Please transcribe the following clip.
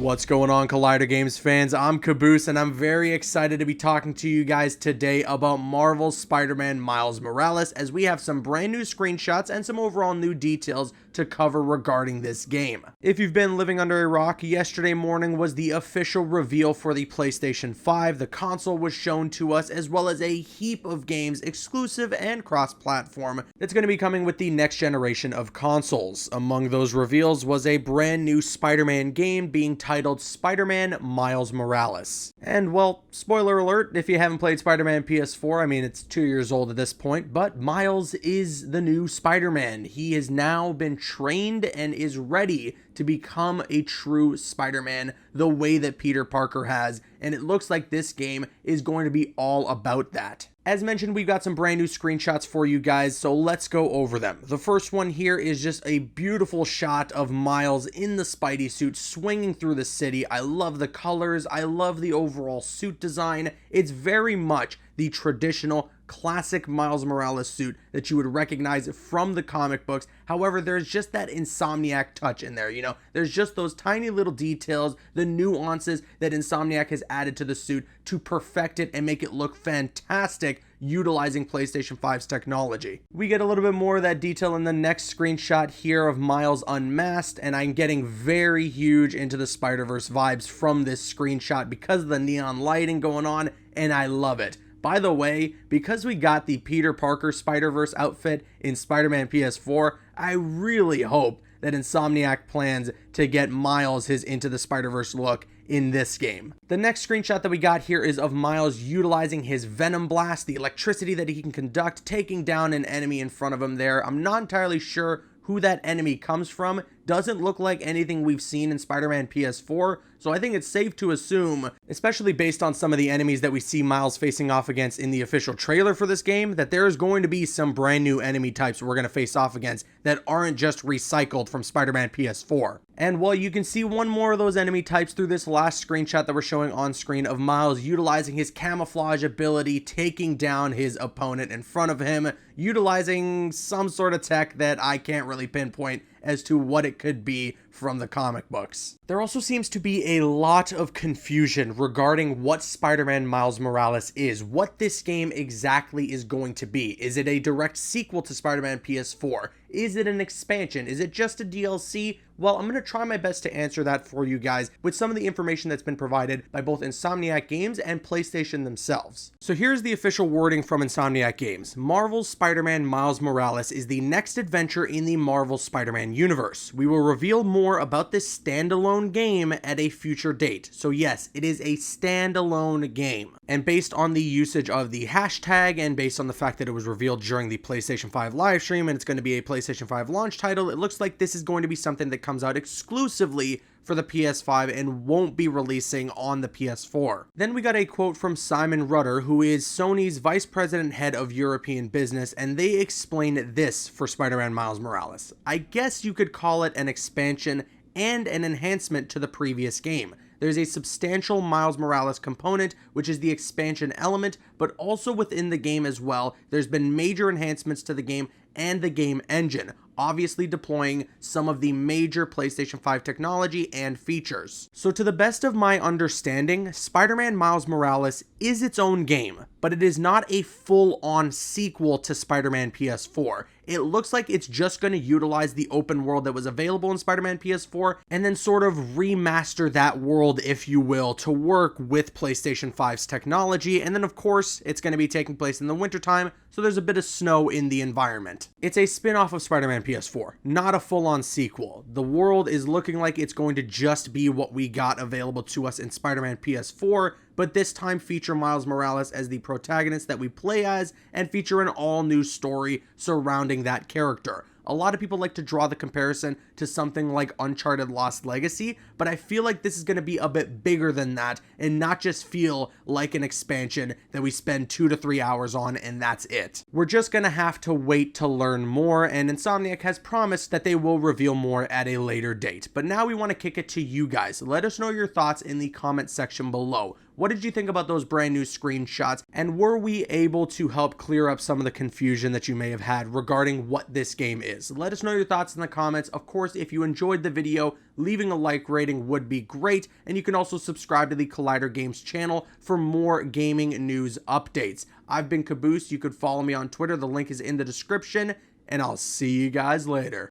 What's going on, Collider Games fans? I'm Caboose, and I'm very excited to be talking to you guys today about Marvel's Spider-Man Miles Morales, as we have some brand new screenshots and some overall new details to cover regarding this game. If you've been living under a rock, yesterday morning was the official reveal for the PlayStation 5. The console was shown to us, as well as a heap of games, exclusive and cross-platform, that's going to be coming with the next generation of consoles. Among those reveals was a brand new Spider-Man game being titled Spider-Man Miles Morales. And well, spoiler alert, if you haven't played Spider-Man PS4, I mean, it's 2 years old at this point, but Miles is the new Spider-Man. He has now been trained and is ready to become a true Spider-Man the way that Peter Parker has, and it looks like this game is going to be all about that. As mentioned, we've got some brand new screenshots for you guys, so let's go over them. The first one here is just a beautiful shot of Miles in the Spidey suit swinging through the city. I love the colors, I love the overall suit design. It's very much the traditional classic Miles Morales suit that you would recognize from the comic books. However, there's just that Insomniac touch in there, you know? There's just those tiny little details, the nuances that Insomniac has added to the suit to perfect it and make it look fantastic, utilizing PlayStation 5's technology. We get a little bit more of that detail in the next screenshot here of Miles unmasked, and I'm getting very huge into the Spider-Verse vibes from this screenshot because of the neon lighting going on, and I love it. By the way, because we got the Peter Parker Spider-Verse outfit in Spider-Man PS4, I really hope that Insomniac plans to get Miles his Into the Spider-Verse look in this game. The next screenshot that we got here is of Miles utilizing his Venom Blast, the electricity that he can conduct, taking down an enemy in front of him there. I'm not entirely sure who that enemy comes from. Doesn't look like anything we've seen in Spider-Man PS4, so I think it's safe to assume, especially based on some of the enemies that we see Miles facing off against in the official trailer for this game, that there's going to be some brand new enemy types we're going to face off against that aren't just recycled from Spider-Man PS4. And while you can see one more of those enemy types through this last screenshot that we're showing on screen of Miles utilizing his camouflage ability, taking down his opponent in front of him, utilizing some sort of tech that I can't really pinpoint as to what it could be from the comic books. There also seems to be a lot of confusion regarding what Spider-Man Miles Morales is, what this game exactly is going to be. Is it a direct sequel to Spider-Man PS4? Is it an expansion? Is it just a DLC? Well, I'm going to try my best to answer that for you guys with some of the information that's been provided by both Insomniac Games and PlayStation themselves. So here's the official wording from Insomniac Games. Marvel's Spider-Man Miles Morales is the next adventure in the Marvel Spider-Man universe. We will reveal more about this standalone game at a future date. So yes, it is a standalone game. And based on the usage of the hashtag and based on the fact that it was revealed during the PlayStation 5 live stream and it's going to be a PlayStation 5 launch title, it looks like this is going to be something that comes out exclusively for the PS5 and won't be releasing on the PS4. Then we got a quote from Simon Rudder, who is Sony's Vice President Head of European Business, and they explain this for Spider-Man Miles Morales. I guess you could call it an expansion and an enhancement to the previous game. There's a substantial Miles Morales component, which is the expansion element, but also within the game as well, there's been major enhancements to the game and the game engine, obviously deploying some of the major PlayStation 5 technology and features. So to the best of my understanding, Spider-Man Miles Morales is its own game, but it is not a full-on sequel to Spider-Man PS4. It looks like it's just going to utilize the open world that was available in Spider-Man PS4 and then sort of remaster that world, if you will, to work with PlayStation 5's technology. And then of course, it's going to be taking place in the wintertime, so there's a bit of snow in the environment. It's a spin-off of Spider-Man PS4, not a full-on sequel. The world is looking like it's going to just be what we got available to us in Spider-Man PS4, but this time feature Miles Morales as the protagonist that we play as and feature an all-new story surrounding that character. A lot of people like to draw the comparison to something like Uncharted Lost Legacy, but I feel like this is going to be a bit bigger than that and not just feel like an expansion that we spend 2 to 3 hours on and that's it. We're just going to have to wait to learn more, and Insomniac has promised that they will reveal more at a later date. But now we want to kick it to you guys. Let us know your thoughts in the comment section below. What did you think about those brand new screenshots? And were we able to help clear up some of the confusion that you may have had regarding what this game is? Let us know your thoughts in the comments. Of course, if you enjoyed the video, leaving a like rating would be great. And you can also subscribe to the Collider Games channel for more gaming news updates. I've been Caboose. You could follow me on Twitter. The link is in the description. And I'll see you guys later.